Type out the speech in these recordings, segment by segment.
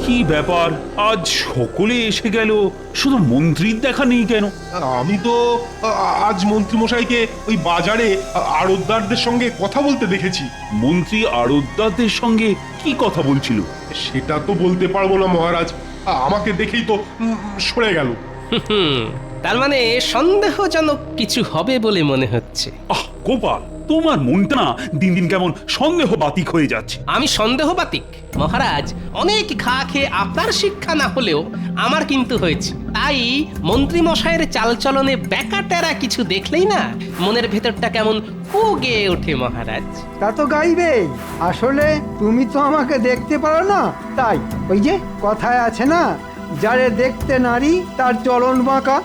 কি ব্যাপার, আজ সকলে এসে গেল, শুধু মন্ত্রীর দেখা নেই কেন? আমি তো আজ মন্ত্রী মশাইকে ওই বাজারে আড়তদারদের সঙ্গে কথা বলতে দেখেছি। মন্ত্রী আড়তদারদের সঙ্গে কি কথা বলছিল? সেটা তো বলতে পারবো না মহারাজ, আমাকে দেখেই তো সরে গেল। তার মানে সন্দেহজনক কিছু হবে বলে মনে হচ্ছে। আহ গোপাল, তোমার মনটা না দিন দিন কেমন সন্দেহ বাতিক হয়ে যাচ্ছে। আমি সন্দেহবাতিক মহারাজ, অনেক ঘা খেয়ে আপনার শিক্ষা না হলেও আমার কিন্তু হয়েছে। তাই মন্ত্রী মশাইয়ের চালচলনে ব্যাকাটেরা কিছু দেখলেই না মনের ভেতরটা কেমন কুগে ওঠে মহারাজ। তা তো গাইবেই। আসলে তুমি তো আমাকে দেখতে পারো না, তাই ওই যে কথায় আছে না, যারে দেখতে নারী তার চলন বাঁকা।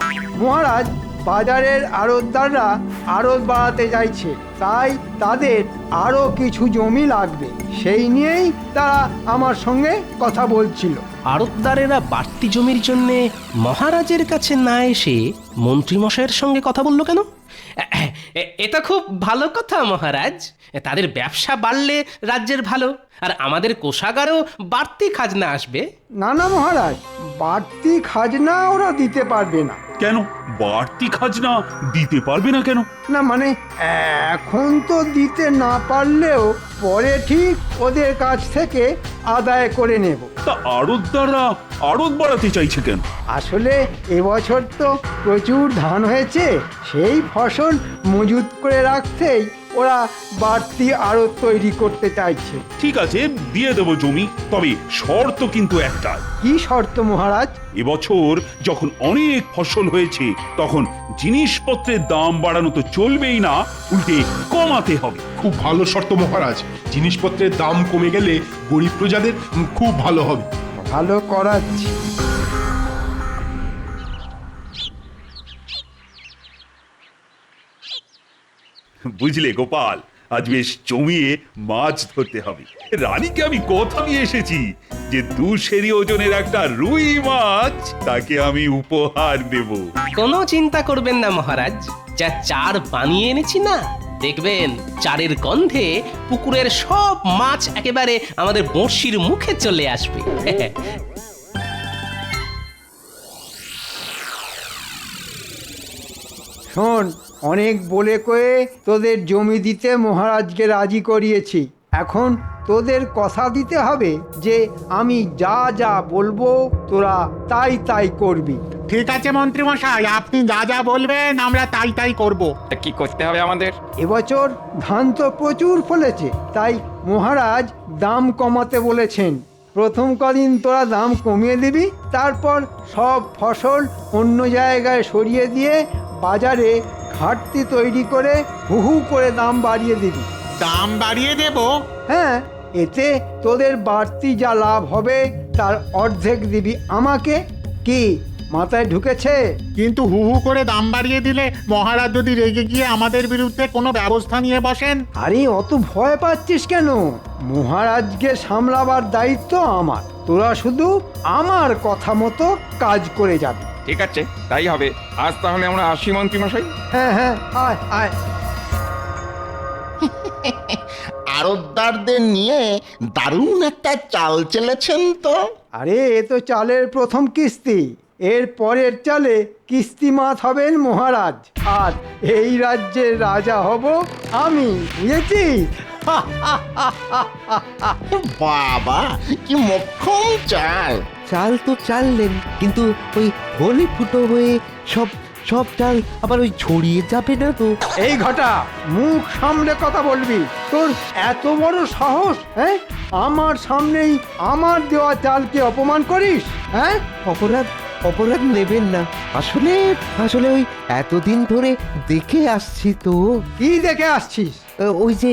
মহারাজ, বাজারের আড়তদাররা আড়ত বাড়াতে চাইছে, তাই তাদের আরো কিছু জমি লাগবে, সেই নিয়েই তারা আমার সঙ্গে কথা বলছিল। আড়তদারেরা বাড়তি জমির জন্য মহারাজের কাছে না এসে মন্ত্রী মশাইয়ের সঙ্গে কথা বললো কেন? এটা খুব ভালো কথা মহারাজ। তাদের ব্যবসা বাড়লে রাজ্যের ভালো, আর আমাদের কোষাগারেও বাড়তি খাজনা আসবে। না না মহারাজ, বাড়তি খাজনা ওরা দিতে পারবে না। কেন বাড়তি খাজনা দিতে পারবে না কেন? না মানে এখন তো দিতে না পারলেও পরে ঠিক ওদের কাছ থেকে আদায় করে নেব। তা আড়তদাররা আড়ত বাড়াতে চাইছে কেন? আসলে এবছর তো প্রচুর ধান হয়েছে, সেই ফসল মজুত করে রাখতেই ওরা বাড়তি আড়ত তৈরি করতে চাইছে। ঠিক আছে, দিয়ে দেবো জমি, তবে শর্ত কিন্তু একটা। কি শর্ত মহারাজ? এবছর যখন অনেক ফসল হয়েছে তখন জিনিসপত্রের দাম বাড়ানো তো চলবেই না, উল্টে কমাতে হবে। খুব ভালো শর্ত মহারাজ, জিনিসপত্রের দাম কমে গেলে গরিব প্রজাদের খুব ভালো হবে। ভালো করাচ্ছি। বুঝলে গোপাল, আজ বেশ জমিয়ে মাছ ধরতে হবে। রানীকে আমি কথা নিয়ে এসেছি যে 2 সেরি ওজনের একটা রুই মাছ তাকে আমি উপহার দেব। কোনো চিন্তা করবেন না মহারাজ, যা চার বানিয়ে এনেছি না, দেখবেন চারের গন্ধে পুকুরের সব মাছ একেবারে আমাদের বড়শির মুখে চলে আসবে। শোন, অনেক বলে কয়ে তোদের জমি দিতে মহারাজকে রাজি করিয়েছি। এখন তোদের কথা দিতে হবে যে আমি যা যা বলবো তোরা তাই তাই করবি। ঠিক আছে মন্ত্রী মশাই, আপনি যা যা বলবেন আমরা তাই তাই করব। তা কি করতে হবে আমাদের? এবছর ধান তো প্রচুর ফলেছে, তাই মহারাজ দাম কমাতে বলেছেন। প্রথম কদিন তোরা দাম কমিয়ে দিবি, তারপর সব ফসল অন্য জায়গায় সরিয়ে দিয়ে বাজারে ঘাটতি তৈরি করে হু হু করে দাম বাড়িয়ে দিবি। দাম বাড়িয়ে দেব? হ্যাঁ, এতে তোদের বাড়তি যা লাভ হবে তার অর্ধেক দিবি আমাকে। কি মাথায় ঢুকেছে? কিন্তু হু হু করে দাম বাড়িয়ে দিলে মহারাজ যদি রেগে গিয়ে আমাদের বিরুদ্ধে কোনো ব্যবস্থা নিয়ে বসেন? আরে অত ভয় পাচ্ছিস কেন? মহারাজকে সামলাবার দায়িত্ব আমার, তোরা শুধু আমার কথা মতো কাজ করে যাবি। ঠিক আছে, তাই হবে। আজ তাহলে আমরা আসি মন্ত্রী মশাই। হ্যাঁ হ্যাঁ, আয় আয়। আড়তদারদের নিয়ে দারুণ একটা চাল চেলেছেন তো। আরে এ তো চালের প্রথম কিস্তি, এর পরের চালে কিস্তিমাত হবেন মহারাজ, আর এই রাজ্যের রাজা হব আমি, বুঝেছিস? বাবা, কি মক্ষম চাল! চাল তো চাললেন, কিন্তু ওই হলে ফুটো হয়ে সব সব চাল আবার ওই ছড়িয়ে যাবে না তো? এই ঘটা, মুখ সামলে কথা বলবি। তোর এত বড় সাহস, হ্যাঁ? আমার সামনেই আমার দেওয়া চালকে অপমান করিস, হ্যাঁ? অপরাধ অপরাধ নেবেন না, আসলে আসলে ওই এতদিন ধরে দেখে আসছি তো। কি দেখে আসছিস? ওই যে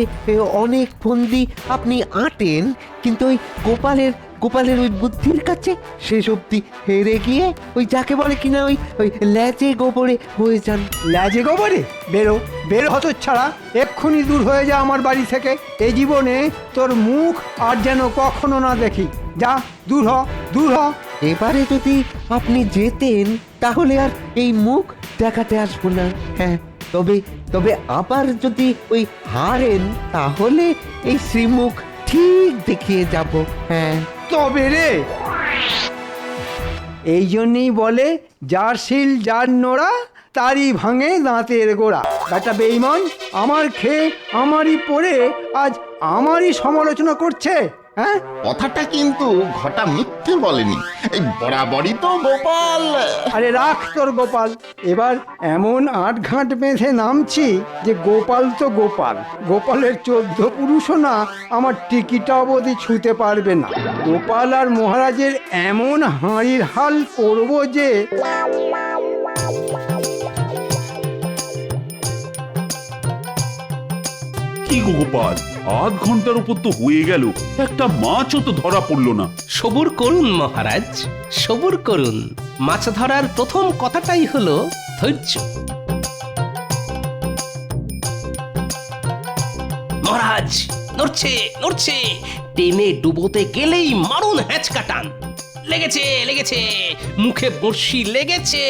অনেক ফন্দি আপনি আঁটেন, কিন্তু ওই গোপালের ওই বুদ্ধির কাছে শেষ অব্দি হেরে গিয়ে ওই যাকে বলে কিনা ওই ওই ল্যাজে গোবরে হয়ে যান। লাজে গোবরে? বেরো বেরো হতচ্ছাড়া, এক্ষুনি দূর হয়ে যা আমার বাড়ি থেকে। এই জীবনে তোর মুখ আর যেন কখনো না দেখি। যা, দূর হ, দূর হ। এবারে যদি আপনি যেতেন তাহলে আর এই মুখ দেখাতে আসবো না। হ্যাঁ, তবে তবে আবার যদি ওই হারেন তাহলে এই শ্রীমুখ ঠিক দেখিয়ে যাব। হ্যাঁ, তবে রে এই জন্যই বলে যার শিল যার নোড়া তারই ভাঙে দাঁতের গোড়া। একটা বেঈমান আমার খেয়ে আমারই পড়ে আজ আমারই সমালোচনা করছে। হ্যাঁ, কথাটা কিন্তু ঘটা মিথ্যে বলেনি, এই বরাবরই তো গোপাল। আরে রাখ তোর গোপাল। এবার এমন আটঘাট বেঁধে নামছি যে গোপাল তো গোপাল, গোপালের 14 পুরুষও না আমার টিকিটা অবধি ছুঁতে পারবে না। গোপাল আর মহারাজের এমন হাঁড়ির হাল করব যে কি গো গোপাল, আধ ঘন্টার উপর তো হয়ে গেল, একটা মাছও তো ধরা পড়লো না। সবুর করুন মহারাজ, সবুর করুন। মাছ ধরার প্রথম কথাটাই হলো ধৈর্য। মহারাজ নড়ছে নড়ছে, টেনে ডুবোতে গেলেই মারুন হ্যাঁচকা টান। লেগেছে লেগেছে, মুখে বড়শি লেগেছে।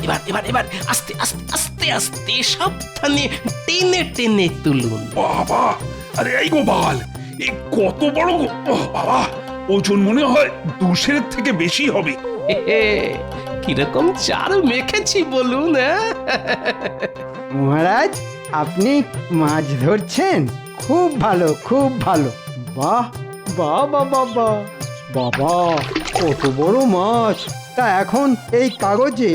এবার এবার এবার আস্তে আস্তে আস্তে আস্তে সাবধানে টেনে টেনে তুলুন। বাবা, আরে এই গোপাল, এই কত বড় বাবা, ওজন মনে হয় 200 থেকে বেশি হবে। কিরকম চার মেখেছি বলুন। মহারাজ আপনি মাছ ধরছেন, খুব ভালো খুব ভালো। বাহ বাহ বাবা বাহ বাবা, কত বড় মাছ! তা এখন এই কাগজে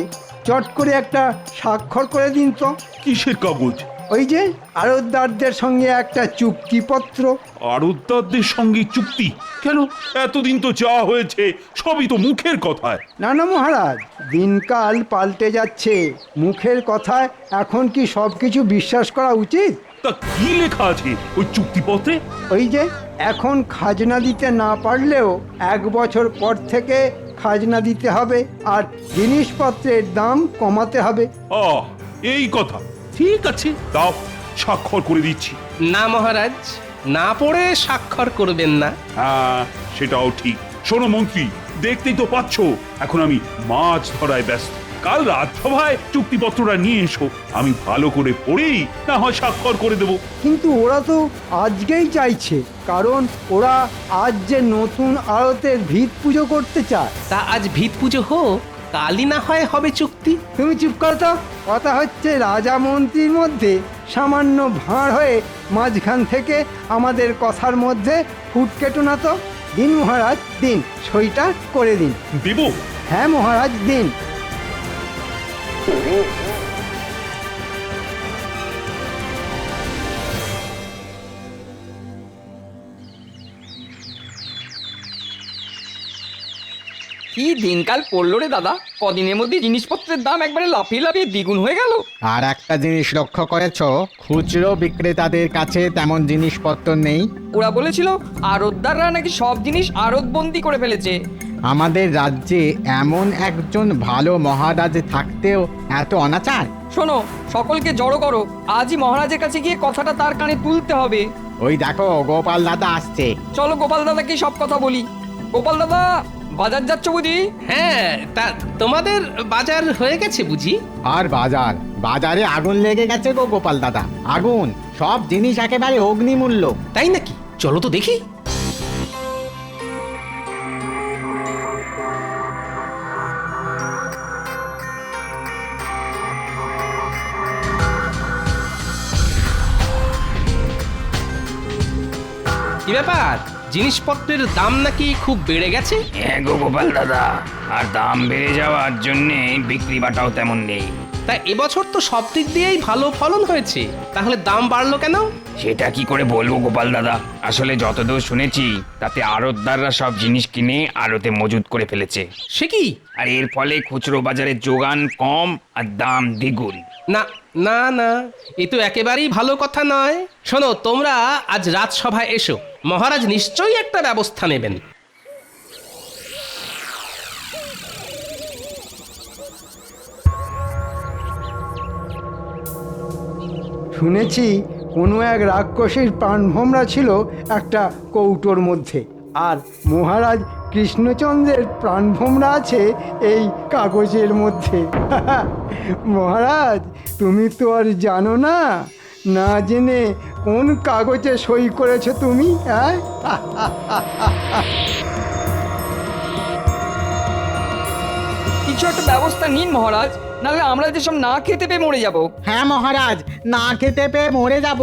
চট করে একটা স্বাক্ষর করে দিন তো। কিসের কাগজ? ওই যে আড়তদারদের সঙ্গে একটা চুক্তিপত্র। আড়তদারদের সঙ্গে চুক্তি? কেন, এতদিন তো যা হয়েছে সবই তো মুখের কথায়। না না মহারাজ, দিনকাল পাল্টে যাচ্ছে, মুখের কথায় এখন কি সব কিছু বিশ্বাস করা উচিত? তা কি লেখা আছে ওই চুক্তিপত্রে? ওই যে এখন খাজনা দিতে না পারলেও 1 বছর পর থেকে খাজনা দিতে হবে, আর জিনিসপত্রের দাম কমাতে হবে। এই কথা, ঠিক আছে, দাও, স্বাক্ষর করে দিচ্ছি। না মহারাজ, না পড়ে স্বাক্ষর করবেন না। হ্যাঁ, সেটাও ঠিক। শোনো মন্ত্রী, দেখতেই তো পাচ্ছ এখন আমি মাছ ধরায় ব্যস্ত। কাল রাজসভায় চুক্তিপত্রটা নিয়ে এসো, আমি ভালো করে পড়েই না হয় স্বাক্ষর করে দেবো। কিন্তু ওরা তো আজকেই চাইছে, কারণ ওরা আজ যে নতুন আড়তের ভিত পুজো করতে চায়। তা আজ ভিত পুজো হোক, কালই না হয় হবে চুক্তি। তুমি চুপ করো তো। কথা হচ্ছে রাজা মন্ত্রীর মধ্যে সামান্য ভাঁড় হয়ে মাঝখান থেকে আমাদের কথার মধ্যে ফুট কেটো না তো। দিন মহারাজ দিন, সইটা করে দিন। দেব? হ্যাঁ মহারাজ দিন। কি দিনকাল পড়লো রে দাদা, কদিনের মধ্যে জিনিসপত্রের দাম একবারে লাফিয়ে লাফিয়ে দ্বিগুণ হয়ে গেল। আর একটা জিনিস লক্ষ্য করেছো, খুচরো বিক্রেতাদের কাছে তেমন জিনিসপত্র নেই। ওরা বলেছিল আড়তদাররা নাকি সব জিনিস আড়তবন্দি করে ফেলেছে। আমাদের রাজ্যে এমন একজন ভালো মহারাজ থাকতেও এত অনাচার। শোনো, সকলকে জড়ো করো, আজই মহারাজের কাছে গিয়ে কথাটা তার কানে তুলতে হবে। ওই দেখো গোপাল দাদা আসছে। চলো গোপাল দাদাকে সব কথা বলি। গোপাল দাদা, বাজার যাচ্ছ বুঝি? হ্যাঁ, তা তোমাদের বাজার হয়ে গেছে বুঝি? আর বাজারে আগুন লেগে গেছে গো গোপাল দাদা, আগুন! সব জিনিস একেবারে অগ্নিমূল্য। তাই নাকি? চলো তো দেখি। কি ব্যাপার, জিনিসপত্রের দাম নাকি খুব বেড়ে গেছে? হ্যাঁ গো গোপাল দাদা, আর দাম বেড়ে যাওয়ার জন্যে বিক্রি বাটাও তেমন নেই। তা এবছর তো সব দিক দিয়েই ভালো ফলন হয়েছে, তাহলে দাম বাড়লো কেন? সেটা কি করে বলবো গোপাল দাদা, আসলে যতদূর শুনেছি তাতে আড়তদাররা সব জিনিস কিনে আড়তে মজুত করে ফেলেছে। সে কি? আর এর ফলে খুচরো বাজারে যোগান কম আর দাম দ্বিগুণ। না না না, এ তো একেবারেই ভালো কথা নয়। শোনো, তোমরা আজ রাজসভায় এসো, মহারাজ নিশ্চয়ই একটা ব্যবস্থা নেবেন। শুনেছি কোনো এক রাক্ষসীর প্রাণভোমরা ছিল একটা কৌটোর মধ্যে, আর মহারাজ কৃষ্ণচন্দ্রের প্রাণভোমরা আছে এই কাগজের মধ্যে। মহারাজ তুমি তো আর জানো না, না জেনে কোন কাগজে সই করেছো তুমি? হ্যাঁ কিছু একটা ব্যবস্থা নিন মহারাজ, নাহলে আমরা যেসব না খেতে পেয়ে মরে যাব। হ্যাঁ মহারাজ, না খেতে পেয়ে মরে যাব।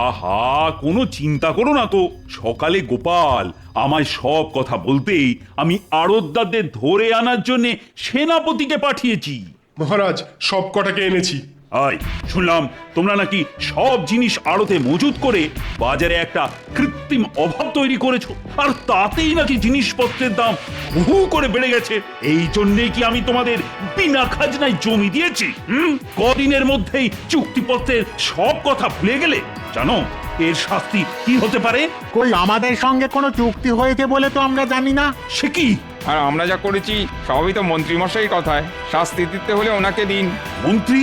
আহা, কোনো চিন্তা করো না তো। সকালে গোপাল আমায় সব কথা বলতেই আমি আড়তদারদের ধরে আনার জন্য সেনাপতিকে পাঠিয়েছি। মহারাজ সব কটাকে এনেছি। আয়, শুনলাম তোমরা নাকি সব জিনিস আড়তে মজুত করে বাজারে একটা কৃত্রিম অভাব তৈরি করেছো, আর তাতেই নাকি জিনিসপত্রের দাম হু করে বেড়ে গেছে। এই জন্যেই কি আমি তোমাদের বিনা খাজনায় জমি দিয়েছি? কদিনের মধ্যেই চুক্তিপত্রের সব কথা ভুলে গেলে? জানো এর শাস্তি কি হতে পারে? কই আমাদের সঙ্গে কোনো চুক্তি হয়েছে বলে তো আমরা জানি না। সে কি? আর আমরা যা করেছি সবই তো মন্ত্রীমশাই কথায়, শাস্তি দিতে হলে ওনাকে দিন। মন্ত্রী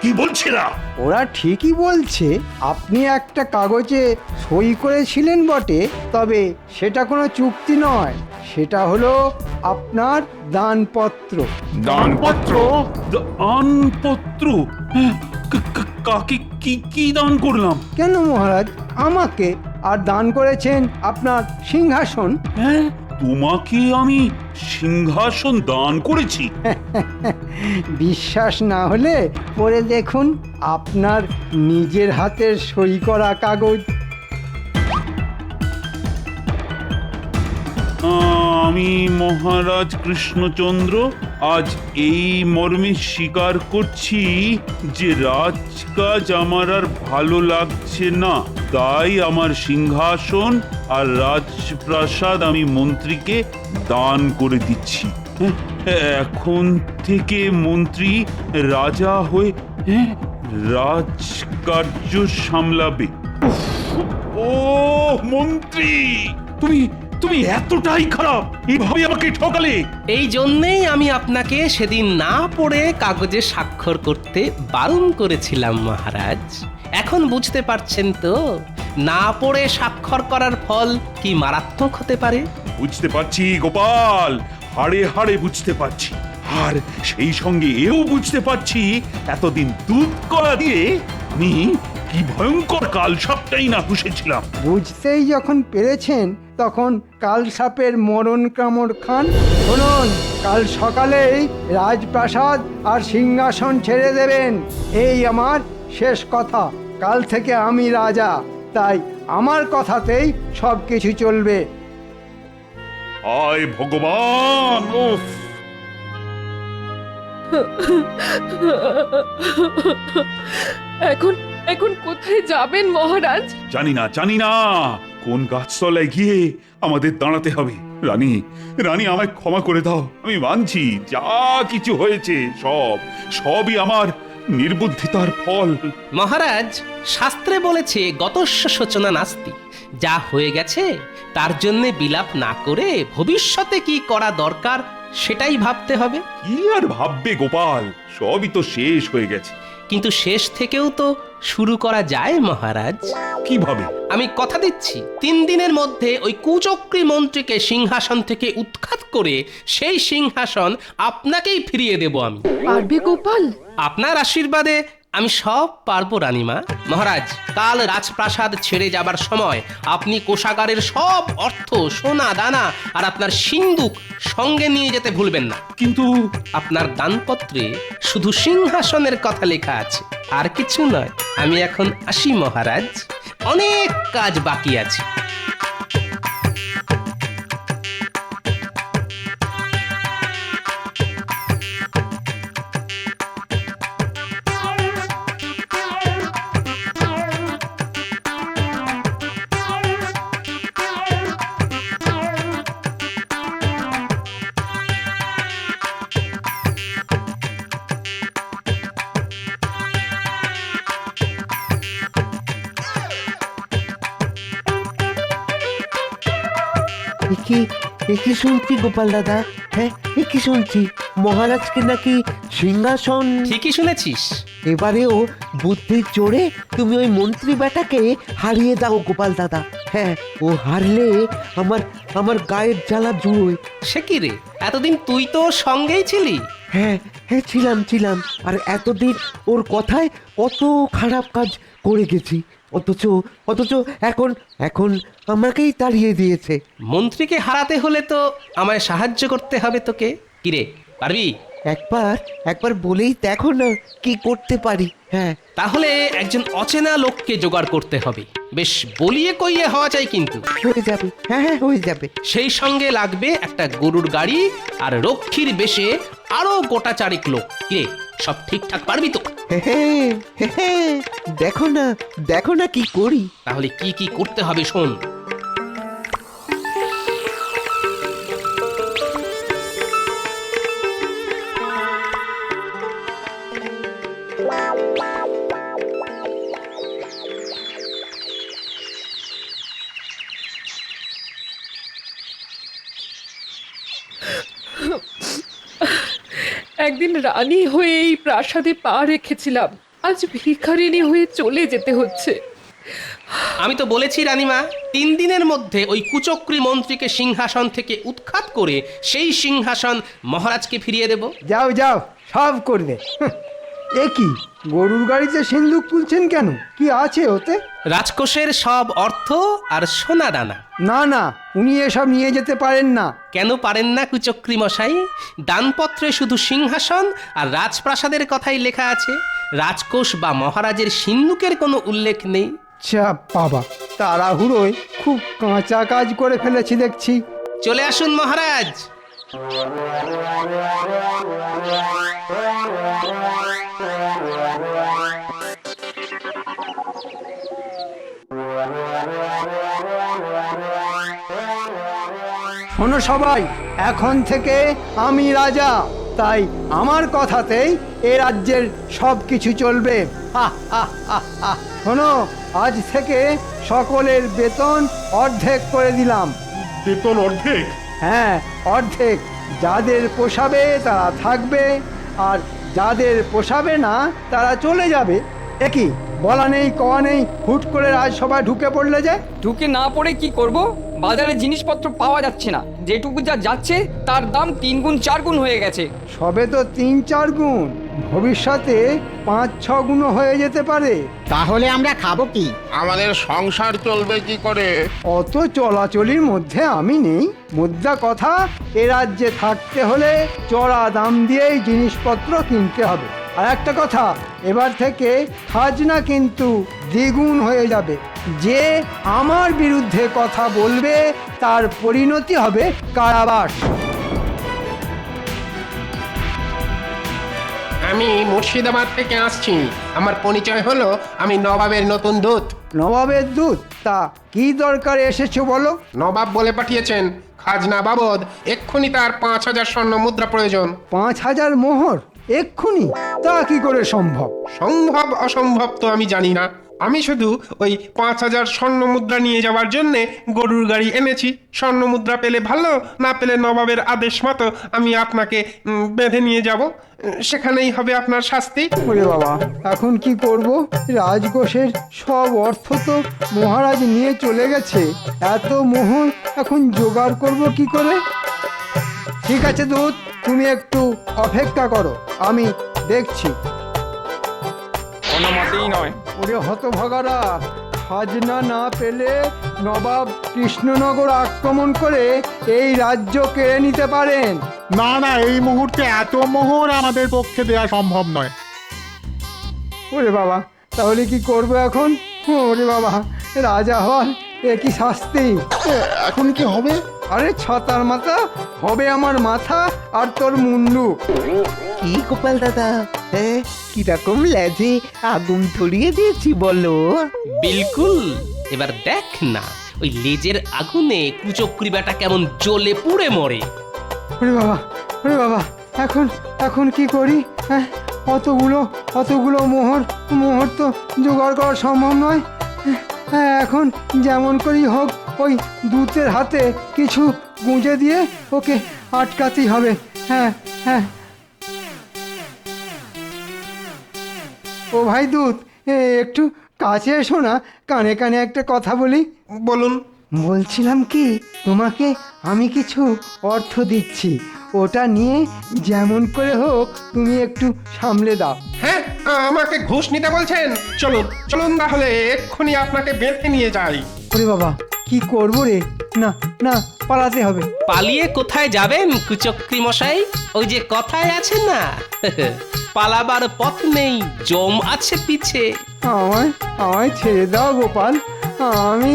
কি বলছে না? ওরা ঠিকই বলছে। আপনি একটা কাগজে সই করেছিলেন বটে, তবে সেটা কোনো চুক্তি নয়, সেটা হলো আপনার দানপত্র। দানপত্র? দানপত্র? হ্যাঁ, কাকে কি কি দান করলাম? কেন মহারাজ, আমাকে। আর দান করেছেন আপনার সিংহাসন। হ্যাঁ, তোমাকে আমি সিংহাসন দান করেছি? বিশ্বাস না হলে পড়ে দেখুন আপনার নিজের হাতের সই করা কাগজ। আমি মহারাজ কৃষ্ণচন্দ্র আজ এই মর্মে স্বীকার করছি যে রাজকাজ আমার আর ভালো লাগছে না, তাই আমার সিংহাসন আর রাজপ্রাসাদ আমি মন্ত্রীকে দান করে দিচ্ছি। এখন থেকে মন্ত্রী রাজা হয়ে রাজকার্য সামলাবে। ও মন্ত্রী, তুমি তুমি এতটাই খারাপ, এভাবে আমাকে ঠকালে? এই জন্যেই আমি আপনাকে সেদিন না পড়ে কাগজে স্বাক্ষর করতে বারণ করেছিলাম মহারাজ। এখন বুঝতে পারছেন তো না পড়ে স্বাক্ষর করার ফল কি মারাত্মক হতে পারে? বুঝতে পারছি গোপাল, হাড়ে হাড়ে বুঝতে পারছি। আর সেই সঙ্গে এও বুঝতে পারছি এতদিন দুধ কলা দিয়ে আমি কি ভয়ঙ্কর কাল সবটাই না পুষেছিলাম। বুঝতেই যখন পেরেছেন তখন কাল সাপের মরণ কামড় খান। শুনুন, কাল সকালেই রাজপ্রাসাদ আর সিংহাসন ছেড়ে দেবেন, এই আমার শেষ কথা। কাল থেকে আমি রাজা, তাই আমার কথাতেই সব কিছু চলবে। আয় ভগবান! উফ! এখন এখন কোথায় যাবেন মহারাজ? জানি না কোন গাছতলায় গিয়ে আমাদের দাঁড়াতে হবে। রানী রানী, আমায় ক্ষমা করে দাও। আমি মানছি যা কিছু হয়েছে সবই আমার নির্বুদ্ধিতার ফল। মহারাজ, শাস্ত্রে বলেছে গতস্য শোচনা নাস্তি। যা হয়ে গেছে তার জন্য বিলাপ না করে ভবিষ্যতে কি করা দরকার সেটাই ভাবতে হবে। কি আর ভাববে গোপাল, সবই তো শেষ হয়ে গেছে। কিন্তু শেষ থেকেও তো শুরু করা যায় মহারাজ। কিভাবে? আমি কথা দিচ্ছি 3 দিনের মধ্যে ওই কুচক্রী মন্ত্রীকে সিংহাসন থেকে উৎখাত করে সেই সিংহাসন আপনাকেই ফিরিয়ে দেব আমি। পারবে গোপাল? আপনার আশীর্বাদে আমি সব পারবো রানীমা। মহারাজ, কাল রাজপ্রাসাদ ছেড়ে যাবার সময় আপনি কোষাগারের সব অর্থ, সোনা দানা আর আপনার সিন্দুক সঙ্গে নিয়ে যেতে ভুলবেন না। কিন্তু আপনার দানপত্রে শুধু সিংহাসনের কথা লেখা আছে, আর কিছু নয়। আমি এখন আসি মহারাজ, অনেক কাজ বাকি আছে। কি শুনছি গোপাল দাদা? হ্যাঁ, কি শুনছি মহারাজকে নাকি সিংহাসন? ঠিকই শুনেছিস। এবারেও বুদ্ধির জোরে তুমি ওই মন্ত্রী বেটাকে হারিয়ে দাও গোপাল দাদা। হ্যাঁ, ও হারলে আমার গায়ের জ্বালা জুড়োয়। সে কি রে, এতদিন তুই তো ওর সঙ্গেই ছিলি। হ্যাঁ, ছিলাম। আর এতদিন ওর কথায় কত খারাপ কাজ করে গেছি, অথচ এখন আমাকেই তাড়িয়ে দিয়েছে। মন্ত্রীকে হারাতে হলে তো আমায় সাহায্য করতে হবে তোকে। কিরে, পারবি? একবার একবার বলেই দেখো না কি করতে পারি। হ্যাঁ, তাহলে একজন অচেনা লোককে জোগাড় করতে হবে, বেশ বলিয়ে কইয়ে হওয়া চাই কিন্তু। হয়ে যাবে। হ্যাঁ হ্যাঁ, হয়ে যাবে। সেই সঙ্গে লাগবে একটা গরুর গাড়ি আর রক্ষীর বেশে আরো গোটা চারেক লোক। কে সব ঠিকঠাক পারবি তো? দেখো না কি করি। তাহলে কি কি করতে হবে শোন। একদিন রানী হয়ে এই প্রাসাদে পা রেখেছিলাম, আজ ভিখারিনী হয়ে চলে যেতে হচ্ছে। আমি তো বলেছি রানীমা, 3 দিনের মধ্যে ওই কুচক্রী মন্ত্রীকে সিংহাসন থেকে উৎখাত করে সেই সিংহাসন মহারাজকে ফিরিয়ে দেব। যাও যাও, সব করবে। এ কি, গরুর গাড়িতে সিন্দুক তুলছেন কেন? কি আছে ওতে? রাজকোষের সব অর্থ আর সোনা দানা। না না, উনি এসব নিয়ে যেতে পারেন না। কেন পারেন না কুচক্রী মশাই? দানপত্রে শুধু সিংহাসন আর রাজপ্রাসাদের কথাই লেখা আছে, রাজকোষ বা মহারাজের সিন্দুকের কোনো উল্লেখ নেই। চা বাবা, তাড়াহুড়োয় খুব কাঁচা কাজ করে ফেলেছি দেখছি। চলে আসুন মহারাজ। শোনো সবাই, এখন থেকে আমি রাজা, তাই আমার কথাতেই এ রাজ্যের সব কিছু চলবে। শোনো, আজ থেকে সকলের বেতন অর্ধেক করে দিলাম। বেতন অর্ধেক? হ্যাঁ, অর্ধেক। যাদের পোষাবে তারা থাকবে, আর যাদের পোষাবে না তারা চলে যাবে। একই বলা নেই কওয়া নেই, হুট করে রাজসভায় ঢুকে পড়লে যে। ঢুকে না পড়ে কি করব? বাজারে জিনিসপত্র পাওয়া যাচ্ছে না, যেটুকু যা যাচ্ছে তার দাম 3 গুণ 4 গুণ হয়ে গেছে। সবে তো 3-4 গুণ, ভবিষ্যতে 5-6 গুণ হয়ে যেতে পারে। তাহলে আমরা খাবো কি? আমাদের সংসার চলবে কি করে? অত চলাচলির মধ্যে আমি নেই। মুদ্রা কথা, এ রাজ্যে থাকতে হলে চড়া দাম দিয়েই জিনিসপত্র কিনতে হবে। আর একটা কথা, এবার থেকে খাজনা কিন্তু দ্বিগুণ হয়ে যাবে। যে আমার বিরুদ্ধে কথা বলবে তার পরিণতি হবে কারাবাস। আমি মুর্শিদাবাদ থেকে আসছি। আমার পরিচয় হলো, আমি নবাবের নতুন দূত। নবাবের দূত? তা কি দরকারে এসেছো বলো? নবাব বলে পাঠিয়েছেন খাজনা বাবদ এক্ষুনি তার 5000 স্বর্ণ মুদ্রা প্রয়োজন। 5000 মোহর এক্ষুনি? তা কি করে সম্ভব? সম্ভব অসম্ভব তো আমি জানি না, আমি শুধু ওই 5000 স্বর্ণ মুদ্রা নিয়ে যাওয়ার জন্যে গরুর গাড়ি এনেছি। স্বর্ণ মুদ্রা পেলে ভালো, না পেলে নবাবের আদেশ মতো আমি আপনাকে বেঁধে নিয়ে যাব, সেখানেই হবে আপনার শাস্তি। ওরে বাবা, এখন কি করব? রাজকোষের সব অর্থ তো মহারাজ নিয়ে চলে গেছে। এত মোহর এখন জোগাড় করব কি করে? ঠিক আছে দূত, তুমি একটু অপেক্ষা করো, আমি দেখছি। কোনো মতেই নয়। ওরে হতভাগারা, খাজনা না পেলে নবাব কৃষ্ণনগর আক্রমণ করে এই রাজ্য কেড়ে নিতে পারেন। না না, এই মুহূর্তে এত মোহর আমাদের পক্ষে দেওয়া সম্ভব নয়। ওরে বাবা, তাহলে কি করবো এখন? ওরে বাবা, রাজা হওয়ার এ কি শাস্তি! এখন কি হবে? আরে ছাতার মাথা হবে আমার মাথা, আর তোর মুন্ডু। কি গোপাল দাদা, হ্যাঁ, কিরকম লেজে আগুন ধরিয়ে দিয়েছি বলো? বিলকুল। এবার দেখ না, ওই লেজের আগুনে কুচক্রী বেটা কেমন জ্বলে পুড়ে মরে। ওরে বাবা, ওরে বাবা, এখন এখন কি করি? হ্যাঁ, অতগুলো মোহর তো জোগাড় করা সম্ভব নয়। হ্যাঁ, এখন যেমন করেই হোক ওই দূতের হাতে কিছু গুঁজে দিয়ে ওকে আটকাতেই হবে। হ্যাঁ হ্যাঁ। ও ভাই দূত, একটু কাছে এসো না, কানে কানে একটা কথা বলি। বলুন। বলছিলাম কি, তোমাকে আমি কিছু অর্থ দিচ্ছি, ওটা নিয়ে যেমন করে হোক তুমি একটু সামলে দাও। হ্যাঁ, আমাকে ঘুষ নিতে বলছেন? চলুন চলুন, তাহলে এক্ষুনি আপনাকে বেঁধে নিয়ে যাই। ওরে বাবা কি করবো রে, না না পালাতে হবে। পালিয়ে কোথায় যাবেন কুচক্রী মশাই? ওই যে কথায় আছে না, পালাবার পথ নেই, জম আছে পিছে। আমায় আমায় ছেড়ে দাও গোপাল, আমি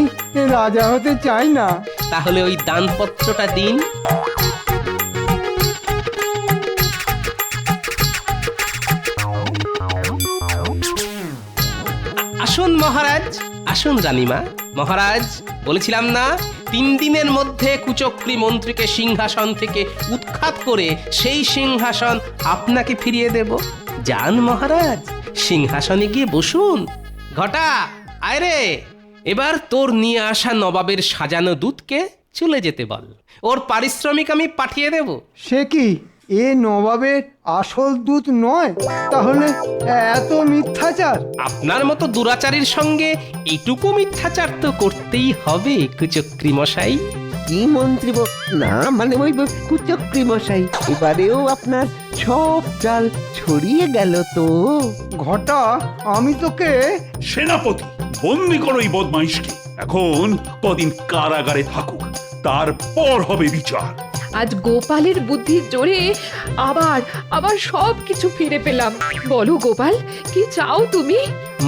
রাজা হতে চাই না। তাহলে ওই দানপত্রটা দিন। আসুন মহারাজ, আসুন রানীমা। মহারাজ, বলেছিলাম না 3 দিনের মধ্যে কুচক্রী মন্ত্রীকে সিংহাসন থেকে উৎখাত করে সেই সিংহাসন আপনাকে ফিরিয়ে দেব। যান মহারাজ, সিংহাসনে গিয়ে বসুন। ঘটা, আয় রে, এবার তোর নিয়ে আসা নবাবের সাজানো দুধকে চলে যেতে বল, ওর পারিশ্রমিক আমি পাঠিয়ে দেব। সে কি, এ নবাবের আসল দূত নয়? তাহলে এত মিথ্যাচার? আপনার মতো দুরাচারীর সঙ্গে এটুকু মিথ্যাচার তো করতেই হবে কুচক্রী মশাই। কি মন্ত্রী না মানে ওই কুচক্রী মশাই, এবারেও আপনার সব চাল ছড়িয়ে গেল তো। ঘটা, আমি তোকে সেনাপতি, বন্দি করো এই বদমাইশকে। এখন কদিন কারাগারে থাকুক, তারপর হবে বিচার। আজ গোপালের বুদ্ধির জোরে আবার আবার সব কিছু ফিরে পেলাম। বলো গোপাল, কি চাও তুমি?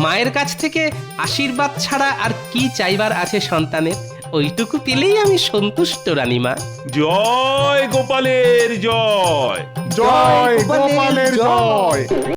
মায়ের কাছ থেকে আশীর্বাদ ছাড়া আর কি চাইবার আছে সন্তানের? ওইটুকু পেলেই আমি সন্তুষ্ট রানীমা। জয় গোপালের জয়। জয় গোপালের জয়।